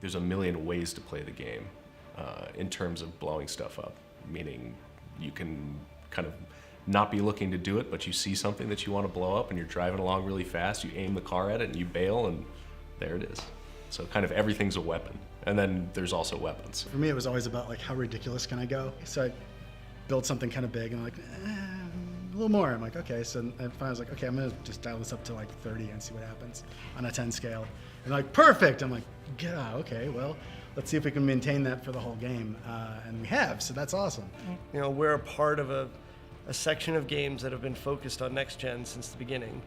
there's a million ways to play the game in terms of blowing stuff up, meaning you can kind of not be looking to do it, but you see something that you want to blow up and you're driving along really fast, you aim the car at it and you bail and there it is. So kind of everything's a weapon. And then there's also weapons. For me, it was always about like, how ridiculous can I go? So I built something kind of big and I'm like, a little more. I'm like, okay. So I finally was like, okay, I'm gonna just dial this up to like 30 and see what happens on a 10 scale. And like, perfect. I'm like, yeah, okay, well, let's see if we can maintain that for the whole game. And we have, so that's awesome. You know, we're a part of a section of games that have been focused on next gen since the beginning.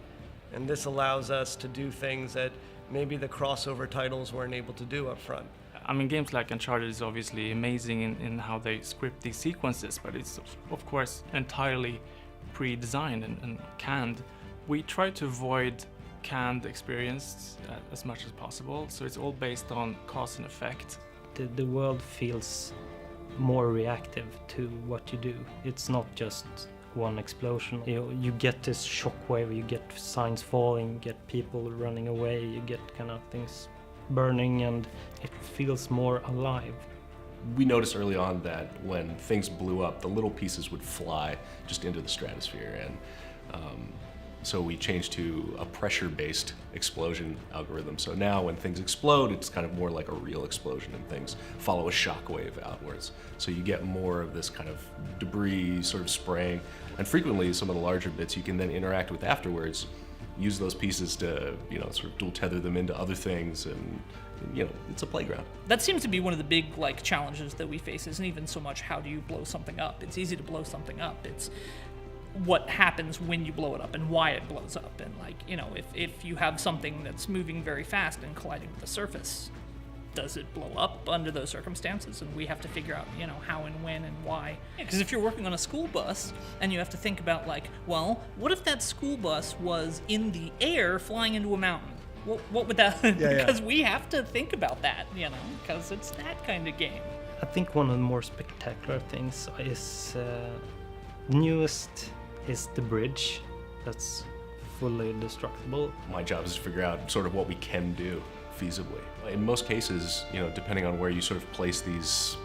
And this allows us to do things that maybe the crossover titles weren't able to do up front. I mean, games like Uncharted is obviously amazing in how they script these sequences, but it's of course entirely pre-designed and canned. We try to avoid canned experience as much as possible, so it's all based on cause and effect. The world feels more reactive to what you do. It's not just one explosion. You get this shockwave, you get signs falling, you get people running away, you get kind of things burning, and it feels more alive. We noticed early on that when things blew up, the little pieces would fly just into the stratosphere, and so we changed to a pressure-based explosion algorithm. So now when things explode, it's kind of more like a real explosion and things follow a shockwave outwards. So you get more of this kind of debris sort of spraying. And frequently, some of the larger bits you can then interact with afterwards, use those pieces to, you know, sort of dual tether them into other things, and, you know, it's a playground. That seems to be one of the big, like, challenges that we face. Isn't even so much how do you blow something up. It's easy to blow something up. It's what happens when you blow it up and why it blows up. And, like, you know, if you have something that's moving very fast and colliding with the surface, does it blow up under those circumstances? And we have to figure out, you know, how and when and why. Because if you're working on a school bus and you have to think about, like, well, what if that school bus was in the air flying into a mountain? What would that... Because we have to think about that, you know, because it's that kind of game. I think one of the more spectacular things is newest is the bridge that's fully destructible. My job is to figure out sort of what we can do feasibly. In most cases, you know, depending on where you sort of place these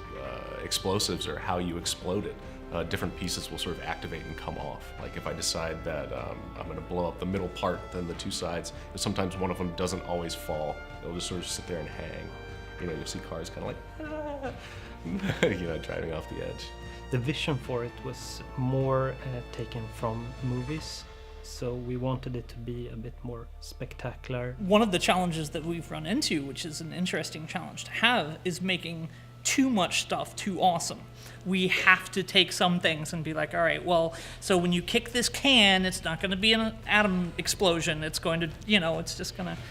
explosives or how you explode it, different pieces will sort of activate and come off. Like if I decide that I'm going to blow up the middle part, then the two sides, sometimes one of them doesn't always fall. It'll just sort of sit there and hang. You know, you'll see cars kind of like, you know, driving off the edge. The vision for it was more taken from movies, so we wanted it to be a bit more spectacular. One of the challenges that we've run into, which is an interesting challenge to have, is making too much stuff too awesome. We have to take some things and be like, all right, well, so when you kick this can, it's not going to be an atom explosion. It's going to, you know, it's just going to,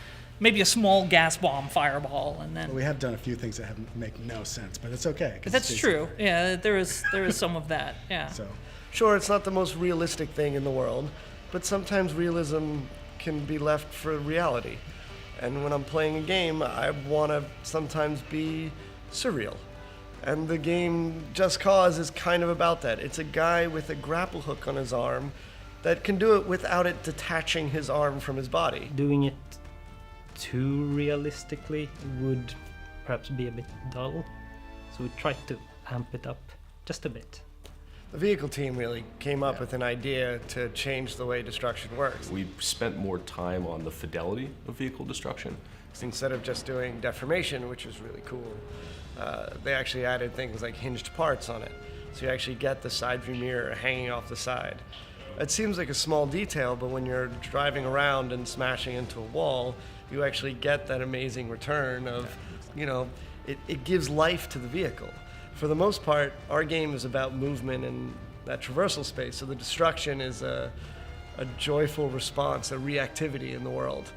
maybe a small gas bomb fireball, and then... Well, we have done a few things that make no sense, but it's okay. That's true. Yeah, there is some of that, yeah. So. Sure, it's not the most realistic thing in the world, but sometimes realism can be left for reality. And when I'm playing a game, I want to sometimes be surreal. And the game Just Cause is kind of about that. It's a guy with a grapple hook on his arm that can do it without it detaching his arm from his body. Doing it too realistically would perhaps be a bit dull, so we tried to amp it up just a bit. The vehicle team really came up with an idea to change the way destruction works. We spent more time on the fidelity of vehicle destruction. Instead of just doing deformation, which is really cool, they actually added things like hinged parts on it. So you actually get the side view mirror hanging off the side. It seems like a small detail, but when you're driving around and smashing into a wall, you actually get that amazing return of, you know, it gives life to the vehicle. For the most part, our game is about movement and that traversal space, so the destruction is a joyful response, a reactivity in the world.